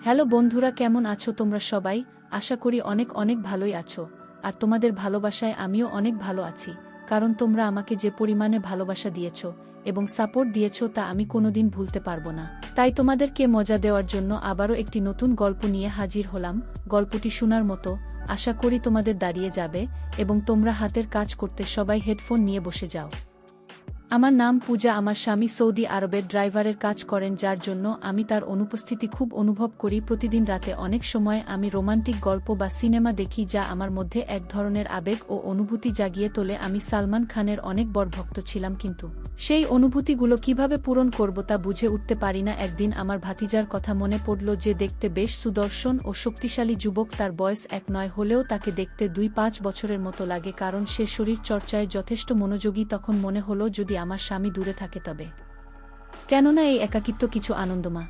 Hello বন্ধুরা, কেমন আছো তোমরা সবাই? আশা করি অনেক অনেক ভালোই আছো। আর তোমাদের ভালোবাসায় আমিও অনেক ভালো আছি, কারণ তোমরা আমাকে যে পরিমাণে ভালোবাসা দিয়েছো এবং সাপোর্ট দিয়েছো তা আমি কোনোদিন ভুলতে পারবো না। তাই তোমাদেরকে মজা দেওয়ার জন্য আবারও একটি নতুন গল্প নিয়ে হাজির হলাম। গল্পটি শোনার মতো, আশা করি তোমাদের দাঁড়িয়ে যাবে এবং তোমরা হাতের কাজ করতে সবাই হেডফোন নিয়ে বসে যাও। আমার নাম পূজা। আমার স্বামী সৌদি আরবের ড্রাইভারের কাজ করেন, যার জন্য আমি তার অনুপস্থিতি খুব অনুভব করি। প্রতিদিন রাতে অনেক সময় আমি রোমান্টিক গল্প বা সিনেমা দেখি, যা আমার মধ্যে এক ধরনের আবেগ ও অনুভূতি জাগিয়ে তোলে। আমি সালমান খানের অনেক বড় ভক্ত ছিলাম, কিন্তু সেই অনুভূতিগুলো কিভাবে পূরণ করব তা বুঝে উঠতে পারি না। একদিন আমার ভাতিজার কথা মনে পড়ল, যে দেখতে বেশ সুদর্শন ও শক্তিশালী যুবক। তার বয়স ১ নয় হলেও তাকে দেখতে ২-৫ বছরের মতো লাগে, কারণ সে শরীর চর্চায় যথেষ্ট মনোযোগী। তখন মনে হলো, যদি আমার স্বামী দূরে থাকে তবে কেননা এই একাকিত্ব কিছু আনন্দমা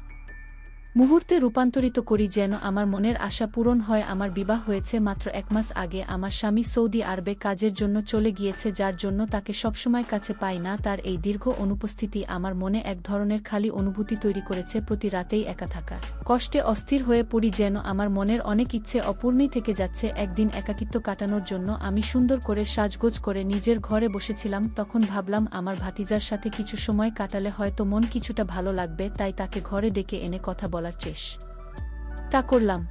মুহূর্তে রূপান্তরিত করি, যেন আমার মনের আশা পূরণ হয়। আমার বিবাহ হয়েছে মাত্র ১ মাস আগে। আমার স্বামী সৌদি আরবে কাজের জন্য চলে গিয়েছে, যার জন্য তাকে সবসময় কাছে পাই না। তার এই দীর্ঘ অনুপস্থিতি আমার মনে এক ধরনের খালি অনুভূতি তৈরি করেছে। প্রতি রাতেই একা থাকার কষ্টে অস্থির হয়ে পড়ি, যেন আমার মনের অনেক ইচ্ছে অপূর্ণই থেকে যাচ্ছে। একদিন একাকিত্ব কাটানোর জন্য আমি সুন্দর করে সাজগোজ করে নিজের ঘরে বসেছিলাম। তখন ভাবলাম, আমার ভাতিজার সাথে কিছু সময় কাটালে হয়তো মন কিছুটা ভালো লাগবে। তাই তাকে ঘরে ডেকে এনে কথা বলার চেষ্টা করলাম।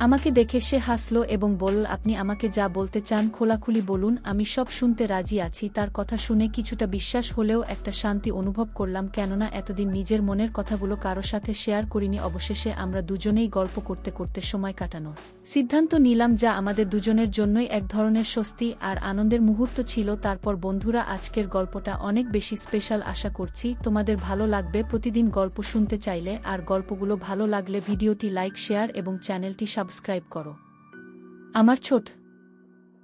আমাকে দেখে সে হাসল এবং বলল, আপনি আমাকে যা বলতে চান খোলাখুলি বলুন, আমি সব শুনতে রাজি আছি। তার কথা শুনে কিছুটা বিশ্বাস হলেও একটা শান্তি অনুভব করলাম, কেননা এতদিন নিজের মনের কথাগুলো কারো সাথে শেয়ার করিনি। অবশেষে আমরা দুজনেই গল্প করতে করতে সময় কাটানোর সিদ্ধান্ত নিলাম, যা আমাদের দুজনের জন্যই এক ধরনের স্বস্তি আর আনন্দের মুহূর্ত ছিল। তারপর বন্ধুরা, আজকের গল্পটা অনেক বেশি স্পেশাল। আশা করছি তোমাদের ভালো লাগবে। প্রতিদিন গল্প শুনতে চাইলে আর গল্পগুলো ভালো লাগলে ভিডিওটি লাইক, শেয়ার এবং চ্যানেলটি সাবস্ক্রাইব করো। আমার ছোট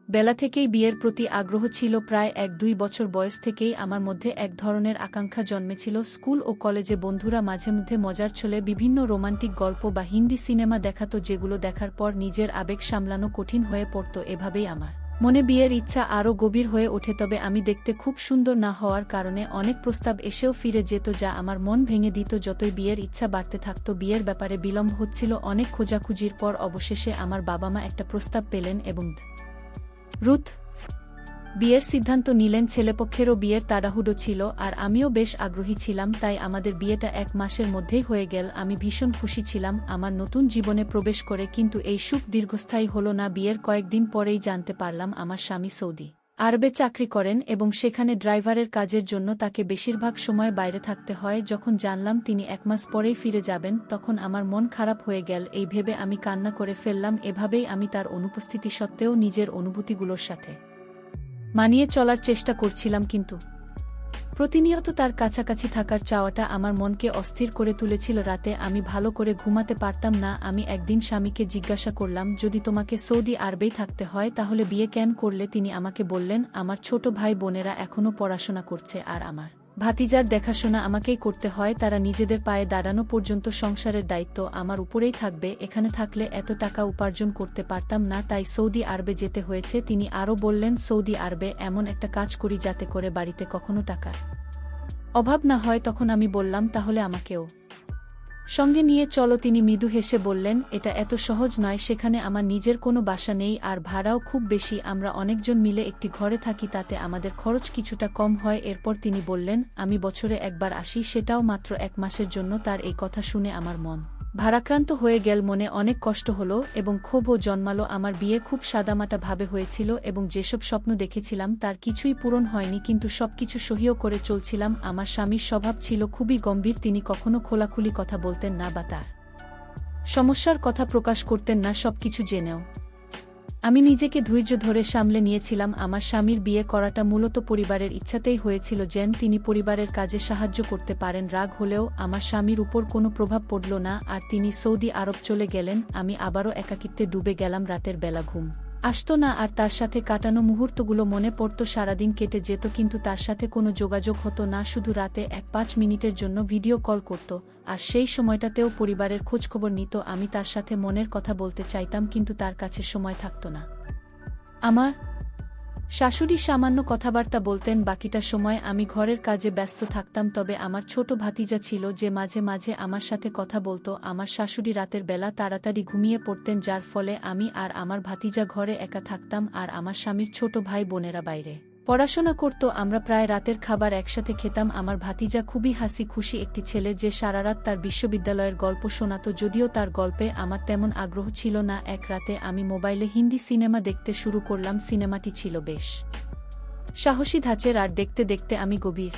বেলা থেকেই বিয়ের প্রতি আগ্রহ ছিল। প্রায় ১-২ বছর বয়স থেকেই আমার মধ্যে এক ধরনের আকাঙ্ক্ষা জন্মেছিল। স্কুল ও কলেজে বন্ধুরা মাঝে মধ্যে মজার ছলে বিভিন্ন রোমান্টিক গল্প বা হিন্দি সিনেমা দেখাতো, যেগুলো দেখার পর নিজের আবেগ সামলানো কঠিন হয়ে পড়ত। এভাবেই আমার মনে বিয়ের ইচ্ছা আরও গভীর হয়ে ওঠে। তবে আমি দেখতে খুব সুন্দর না হওয়ার কারণে অনেক প্রস্তাব এসেও ফিরে যেত, যা আমার মন ভেঙে দিত। যতই বিয়ের ইচ্ছা বাড়তে থাকত, বিয়ের ব্যাপারে বিলম্ব হচ্ছিল। অনেক খোঁজাখুঁজির পর অবশেষে আমার বাবা মা একটা প্রস্তাব পেলেন এবং রুথ বিয়ের সিদ্ধান্ত নিলেন। ছেলেপক্ষেরও বিয়ের তাড়াহুড়ো ছিল আর আমিও বেশ আগ্রহী ছিলাম, তাই আমাদের বিয়েটা ১ মাসের মধ্যেই হয়ে গেল। আমি ভীষণ খুশি ছিলাম আমার নতুন জীবনে প্রবেশ করে, কিন্তু এই সুখ দীর্ঘস্থায়ী হলো না। বিয়ের কয়েকদিন পরেই জানতে পারলাম আমার স্বামী সৌদি আরবে চাকরি করেন এবং সেখানে ড্রাইভারের কাজের জন্য তাকে বেশিরভাগ সময় বাইরে থাকতে হয়। যখন জানলাম তিনি ১ মাস পরেই ফিরে যাবেন, তখন আমার মন খারাপ হয়ে গেল। এই ভেবে আমি কান্না করে ফেললাম। এভাবেই আমি তার অনুপস্থিতি সত্ত্বেও নিজের অনুভূতিগুলোর সাথে মানিয়ে চলার চেষ্টা করছিলাম, কিন্তু প্রতিনিয়ত তার কাছাকাছি থাকার চাওয়াটা আমার মনকে অস্থির করে তুলেছিল। রাতে আমি ভালো করে ঘুমাতে পারতাম না। আমি একদিন স্বামীকে জিজ্ঞাসা করলাম, যদি তোমাকে সৌদি আরবেই থাকতে হয় তাহলে বিয়ে কেন করলে? তিনি আমাকে বললেন, আমার ছোট ভাই বোনেরা এখনও পড়াশোনা করছে আর আমার ভাতিজার দেখাশোনা আমাকেই করতে হয়। তারা নিজেদের পায়ে দাঁড়ানো পর্যন্ত সংসারের দায়িত্ব আমার উপরেই থাকবে। এখানে থাকলে এত টাকা উপার্জন করতে পারতাম না, তাই সৌদি আরবে যেতে হয়েছে। তিনি আরও বললেন, সৌদি আরবে এমন একটা কাজ করি যাতে করে বাড়িতে কখনো টাকার অভাব না হয়। তখন আমি বললাম, তাহলে আমাকেও সঙ্গে নিয়ে চলো। তিনি মৃদু হেসে বললেন, এটা এত সহজ নয়। সেখানে আমার নিজের কোনো বাসা নেই আর ভাড়াও খুব বেশি। আমরা অনেকজন মিলে একটি ঘরে থাকি, তাতে আমাদের খরচ কিছুটা কম হয়। এরপর তিনি বললেন, আমি বছরে একবার আসি, সেটাও মাত্র ১ মাসের জন্য। তার এই কথা শুনে আমার মন ভারাক্রান্ত হয়ে গেল। মনে অনেক কষ্ট হলো এবং ক্ষোভও জন্মালো। আমার বিয়ে খুব সাদামাটা ভাবে হয়েছিল এবং যেসব স্বপ্ন দেখেছিলাম তার কিছুই পূরণ হয়নি, কিন্তু সবকিছু সহ্য করে চলছিলাম। আমার স্বামীর স্বভাব ছিল খুবই গম্ভীর। তিনি কখনো খোলাখুলি কথা বলতেন না বা তার সমস্যার কথা প্রকাশ করতেন না, সবকিছু জেনেও আমি নিজেকে ধৈর্য ধরে সামলে নিয়েছিলাম। আমার স্বামীর বিয়ে করাটা মূলত পরিবারের ইচ্ছাতেই হয়েছিল, যেন তিনি পরিবারের কাজে সাহায্য করতে পারেন। রাগ হলেও আমার স্বামীর উপর কোনো প্রভাব পড়ল না আর তিনি সৌদি আরব চলে গেলেন। আমি আবারও একাকিত্বে ডুবে গেলাম। রাতের বেলা ঘুম আসতো না আর তার সাথে কাটানো মুহূর্তগুলো মনে পড়ত। সারাদিন কেটে যেত, কিন্তু তার সাথে কোনো যোগাযোগ হতো না। শুধু রাতে ১-৫ মিনিটের জন্য ভিডিও কল করত, আর সেই সময়টাতেও পরিবারের খোঁজখবর নিত। আমি তার সাথে মনের কথা বলতে চাইতাম, কিন্তু তার কাছে সময় থাকত না। আমার শাশুড়ি সামান্য কথাবার্তা বলতেন, বাকিটা সময় আমি ঘরের কাজে ব্যস্ত থাকতাম। তবে আমার ছোট ভাতিজা ছিল যে মাঝে মাঝে আমার সাথে কথা বলতো। আমার শাশুড়ি রাতের বেলা তাড়াতাড়ি ঘুমিয়ে পড়তেন, যার ফলে আমি আর আমার ভাতিজা ঘরে একা থাকতাম, আর আমার স্বামীর ছোট ভাই বোনেরা বাইরে পড়াশোনা করত। আমরা প্রায় রাতের খাবার একসাথে খেতাম। আমার ভাতিজা খুবই হাসি খুশি একটি ছেলে, যে সারারাত তার বিশ্ববিদ্যালয়ের গল্প শোনাত। যদিও তার গল্পে আমার তেমন আগ্রহ ছিল না। এক রাতে আমি মোবাইলে হিন্দি সিনেমা দেখতে শুরু করলাম। সিনেমাটি ছিল বেশ সাহসী ধাঁচের, আর দেখতে দেখতে আমি গভীর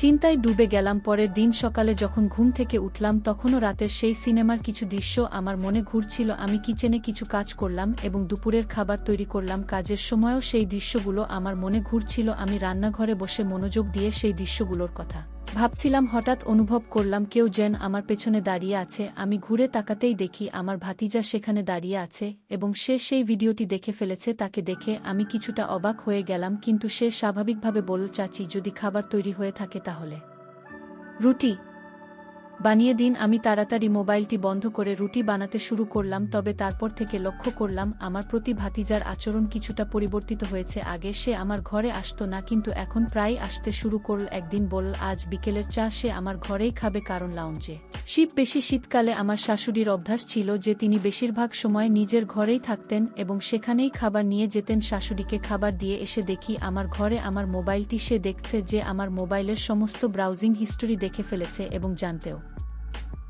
চিন্তায় ডুবে গেলাম। পরের দিন সকালে যখন ঘুম থেকে উঠলাম, তখনও রাতের সেই সিনেমার কিছু দৃশ্য আমার মনে ঘুরছিল। আমি কিচেনে কিছু কাজ করলাম এবং দুপুরের খাবার তৈরি করলাম। কাজের সময়ও সেই দৃশ্যগুলো আমার মনে ঘুরছিল। আমি রান্নাঘরে বসে মনোযোগ দিয়ে সেই দৃশ্যগুলোর কথা ভাবছিলাম। হঠাৎ অনুভব করলাম কেউ যেন আমার পেছনে দাঁড়িয়ে আছে। আমি ঘুরে তাকাতেই দেখি আমার ভাতিজা সেখানে দাঁড়িয়ে আছে এবং সে সেই ভিডিওটি দেখে ফেলেছে। তাকে দেখে আমি কিছুটা অবাক হয়ে গেলাম, কিন্তু সে স্বাভাবিকভাবে বলল, চাচি, যদি খাবার তৈরি হয়ে থাকে তাহলে রুটি বানিয়ে দিন। আমি তাড়াতাড়ি মোবাইলটি বন্ধ করে রুটি বানাতে শুরু করলাম। তবে তারপর থেকে লক্ষ্য করলাম আমার প্রতি ভাতিজার আচরণ কিছুটা পরিবর্তিত হয়েছে। আগে সে আমার ঘরে আসতো না, কিন্তু এখন প্রায় আসতে শুরু করল। একদিন বলল আজ বিকেলের চা সে আমার ঘরেই খাবে, কারণ লাউঞ্জে বেশি শীতকালে আমার শাশুড়ির অভ্যাস ছিল যে তিনি বেশিরভাগ সময় নিজের ঘরেই থাকতেন এবং সেখানেই খাবার নিয়ে যেতেন। শাশুড়িকে খাবার দিয়ে এসে দেখি আমার ঘরে আমার মোবাইলটি সে দেখছে, যে আমার মোবাইলের সমস্ত ব্রাউজিং হিস্টোরি দেখে ফেলেছে এবং জানতেও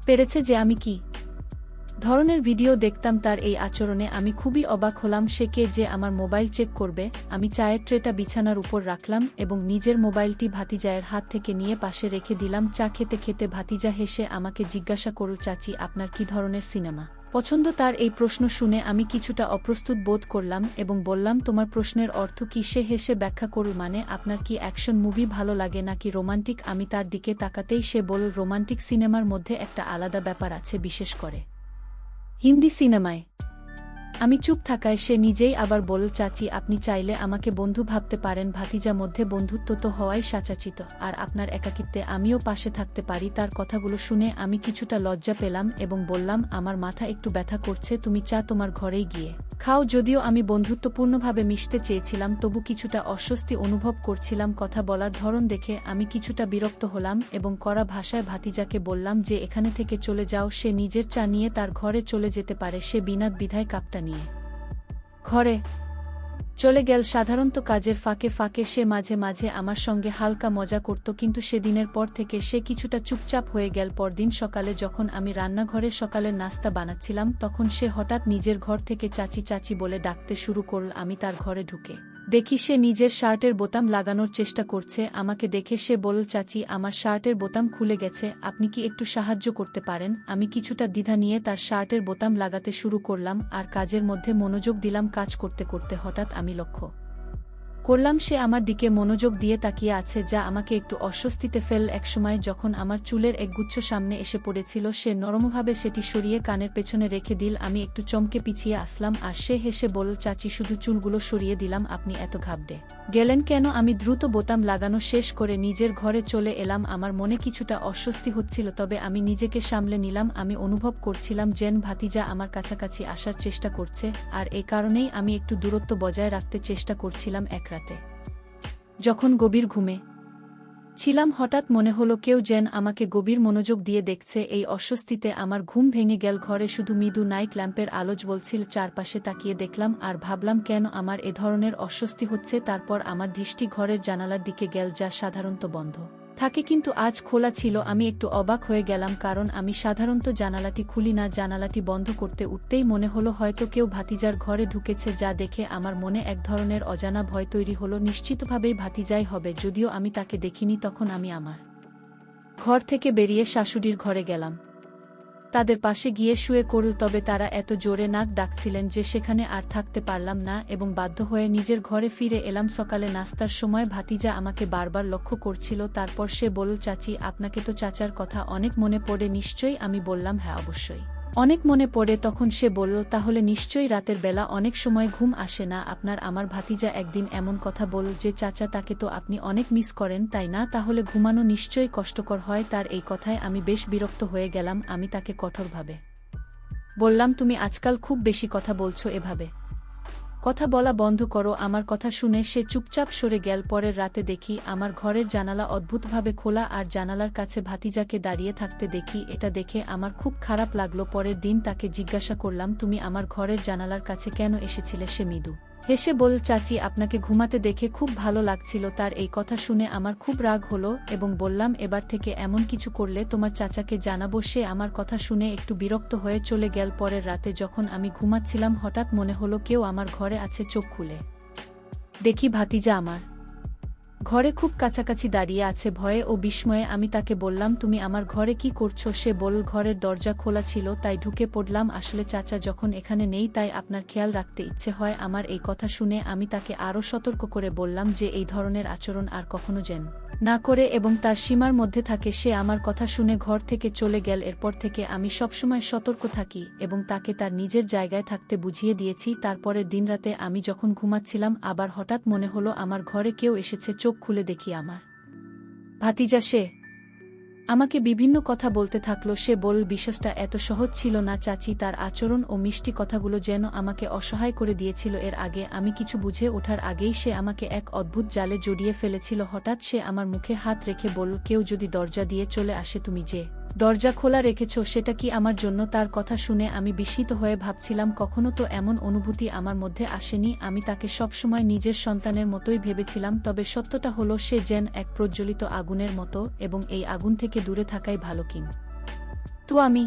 পেরেছে যে আমি কি ধরনের ভিডিও দেখতাম। তার এই আচরণে আমি খুবই অবাক হলাম। সে কে যে আমার মোবাইল চেক করবে? আমি চায়ের ট্রেটা বিছানার উপর রাখলাম এবং নিজের মোবাইলটি ভাতিজায়ের হাত থেকে নিয়ে পাশে রেখে দিলাম। চা খেতে খেতে ভাতিজা হেসে আমাকে জিজ্ঞাসা করল, চাচি, আপনার কি ধরনের সিনেমা পছন্দ? তার এই প্রশ্ন শুনে আমি কিছুটা অপ্রস্তুত বোধ করলাম এবং বললাম, তোমার প্রশ্নের অর্থ কি? সে হেসে ব্যাখ্যা করল, মানে আপনার কি অ্যাকশন মুভি ভালো লাগে নাকি রোমান্টিক? আমি তার দিকে তাকাতেই সে বলল, রোমান্টিক সিনেমার মধ্যে একটা আলাদা ব্যাপার আছে, বিশেষ করে হিন্দি সিনেমায়। আমি চুপ থাকায় সে নিজেই আবার বলল, চাচি, আপনি চাইলে আমাকে বন্ধু ভাবতে পারেন। ভাতিজা মধ্যে বন্ধুত্ব তো হওয়াই সাচাচিত, আর আপনার একাকিত্বে আমিও পাশে থাকতে পারি। তার কথাগুলো শুনে আমি কিছুটা লজ্জা পেলাম এবং বললাম, আমার মাথা একটু ব্যথা করছে, তুমি চা তোমার ঘরেই গিয়ে খাও। যদিও আমি বন্ধুত্বপূর্ণভাবে মিশতে চেয়েছিলাম, তবু কিছুটা অস্বস্তি অনুভব করছিলাম। কথা বলার ধরন দেখে আমি কিছুটা বিরক্ত হলাম এবং কড়া ভাষায় ভাতিজাকে বললাম যে এখানে থেকে চলে যাও। সে নিজের চা নিয়ে তার ঘরে চলে যেতে পারে। সে বিনা দ্বিধায় কাপটা নিয়ে ঘরে চলে গেল। সাধারণত কাজের ফাঁকে ফাঁকে সে মাঝে মাঝে আমার সঙ্গে হালকা মজা করত, কিন্তু সেদিনের পর থেকে সে কিছুটা চুপচাপ হয়ে গেল। পরদিন সকালে যখন আমি রান্নাঘরে সকালের নাস্তা বানাচ্ছিলাম, তখন সে হঠাৎ নিজের ঘর থেকে চাচি চাচি বলে ডাকতে শুরু করল। আমি তার ঘরে ঢুকে দেখি সে নিজের শার্টের বোতাম লাগানোর চেষ্টা করছে। আমাকে দেখে সে বলল, চাচি, আমার শার্টের বোতাম খুলে গেছে, আপনি কি একটু সাহায্য করতে পারেন? আমি কিছুটা দ্বিধা নিয়ে তার শার্টের বোতাম লাগাতে শুরু করলাম আর কাজের মধ্যে মনোযোগ দিলাম। কাজ করতে করতে হঠাৎ আমি লক্ষ্য করলাম সে আমার দিকে মনোযোগ দিয়ে তাকিয়ে আছে, যা আমাকে একটু অস্বস্তিতে ফেল। একসময় যখন আমার চুলের একগুচ্ছ সামনে এসে পড়েছিল, সে নরমভাবে সেটি সরিয়ে কানের পেছনে রেখে দিল। আমি একটু চমকে পিছিয়ে আসলাম আর সে হেসে বলল, চাচি, শুধু চুলগুলো সরিয়ে দিলাম, আপনি এত ঘাবড়ে গেলেন কেন? আমি দ্রুত বোতাম লাগানো শেষ করে নিজের ঘরে চলে এলাম। আমার মনে কিছুটা অস্বস্তি হচ্ছিল, তবে আমি নিজেকে সামলে নিলাম। আমি অনুভব করছিলাম যেন ভাতিজা আমার কাছাকাছি আসার চেষ্টা করছে, আর এই কারণেই আমি একটু দূরত্ব বজায় রাখতে চেষ্টা করছিলাম। এক রাতে যখন গভীর ঘুমে ছিলাম, হঠাৎ মনে হলো কেউ যেন আমাকে গভীর মনোযোগ দিয়ে দেখছে। এই অস্বস্তিতে আমার ঘুম ভেঙে গেল। ঘরে শুধু মৃদু নাইট ল্যাম্পের আলো জ্বলছিল। চারপাশে তাকিয়ে দেখলাম আর ভাবলাম কেন আমার এ ধরনের অস্বস্তি হচ্ছে। তারপর আমার দৃষ্টি ঘরের জানালার দিকে গেল, যা সাধারণত বন্ধ থাকে কিন্তু আজ খোলা ছিল। আমি একটু অবাক হয়ে গেলাম, কারণ আমি সাধারণত জানালাটি খুলি না। জানালাটি বন্ধ করতে উঠতেই মনে হলো হয়তো কেউ ভাতিজার ঘরে ঢুকেছে, যা দেখে আমার মনে এক ধরনের অজানা ভয় তৈরি হলো। নিশ্চিতভাবেই ভাতিজাই হবে। যদিও আমি তাকে দেখিনি, তখন আমি আমার ঘর থেকে বেরিয়ে শাশুড়ির ঘরে গেলাম। তাদের পাশে গিয়ে শুয়ে করল, তবে তারা এত জোরে নাক ডাকছিলেন যে সেখানে আর থাকতে পারলাম না এবং বাধ্য হয়ে নিজের ঘরে ফিরে এলাম। সকালে নাস্তার সময় ভাতিজা আমাকে বারবার লক্ষ্য করছিল। তারপর সে বলল, চাচি, আপনাকে তো চাচার কথা অনেক মনে পড়ে নিশ্চয়ই? আমি বললাম, হ্যাঁ, অবশ্যই অনেক মনে পড়ে। তখন সে বলল, তাহলে নিশ্চয়ই রাতের বেলা অনেক সময় ঘুম আসে না আপনার? আমার ভাতিজা একদিন এমন কথা বলল যে চাচা, তাকে তো আপনি অনেক মিস করেন, তাই না? তাহলে ঘুমানো নিশ্চয়ই কষ্টকর হয়। তার এই কথায় আমি বেশ বিরক্ত হয়ে গেলাম। আমি তাকে কঠোরভাবে বললাম, তুমি আজকাল খুব বেশি কথা বলছো, এভাবে কথা বলা বন্ধ করো। আমার কথা শুনে সে চুপচাপ সরে গেল। পরের রাতে দেখি আমার ঘরের জানালা অদ্ভুতভাবে খোলা আর জানালার কাছে ভাতিজাকে দাঁড়িয়ে থাকতে দেখি। এটা দেখে আমার খুব খারাপ লাগলো। পরের দিন তাকে জিজ্ঞাসা করলাম, তুমি আমার ঘরের জানালার কাছে কেন এসেছিলে? সে মৃদু হেসে বলল, চাচি, আপনাকে ঘুমাতে দেখে খুব ভালো লাগছিল। তার এই কথা শুনে আমার খুব রাগ হলো এবং বললাম, এবার থেকে এমন কিছু করলে তোমার চাচাকে জানাবো। সে আমার কথা শুনে একটু বিরক্ত হয়ে চলে গেল। পরের রাতে যখন আমি ঘুমাচ্ছিলাম হঠাৎ মনে হলো কেউ আমার ঘরে আছে। চোখ খুলে দেখি ভাতিজা আমার ঘরে খুব কাছাকাছি দাঁড়িয়ে আছে। ভয়ে ও বিস্ময়ে আমি তাকে বললাম, তুমি আমার ঘরে কি করছো? সে বলল, ঘরের দরজা খোলা ছিল তাই ঢুকে পড়লাম। আসলে চাচা যখন এখানে নেই তাই আপনার খেয়াল রাখতে ইচ্ছে হয় আমার। এই কথা শুনে আমি তাকে আরও সতর্ক করে বললাম যে এই ধরনের আচরণ আর কখনো যেন না করে এবং তার সীমার মধ্যে থাকে। সে আমার কথা শুনে ঘর থেকে চলে গেল। এরপর থেকে আমি সবসময় সতর্ক থাকি এবং তাকে তার নিজের জায়গায় থাকতে বুঝিয়ে দিয়েছি। তারপরের দিনরাতে আমি যখন ঘুমাচ্ছিলাম আবার হঠাৎ মনে হলো আমার ঘরে কেউ এসেছে। চোখ খুলে দেখি আমার ভাতিজা। সে আমাকে বিভিন্ন কথা বলতে থাকলো। সে বলল, বিশ্বাসটা এত সহজ ছিল না চাচি। তার আচরণ ও মিষ্টি কথাগুলো যেন আমাকে অসহায় করে দিয়েছিল। এর আগে আমি কিছু বুঝে ওঠার আগেই সে আমাকে এক অদ্ভুত জালে জড়িয়ে ফেলেছিল। হঠাৎ সে আমার মুখে হাত রেখে বলল, কেউ যদি দরজা দিয়ে চলে আসে, তুমি যে দরজা খোলা রেখেছ সেটা কি আমার জন্য? তার কথা শুনে আমি বিস্মিত হয়ে ভাবছিলাম, কখনো তো এমন অনুভূতি আমার মধ্যে আসেনি। আমি তাকে সবসময় নিজের সন্তানের মতোই ভেবেছিলাম। তবে সত্যটা হলো সে যেন এক প্রজ্বলিত আগুনের মতো এবং এই আগুন থেকে দূরে থাকাই ভালো। কিন্তু আমি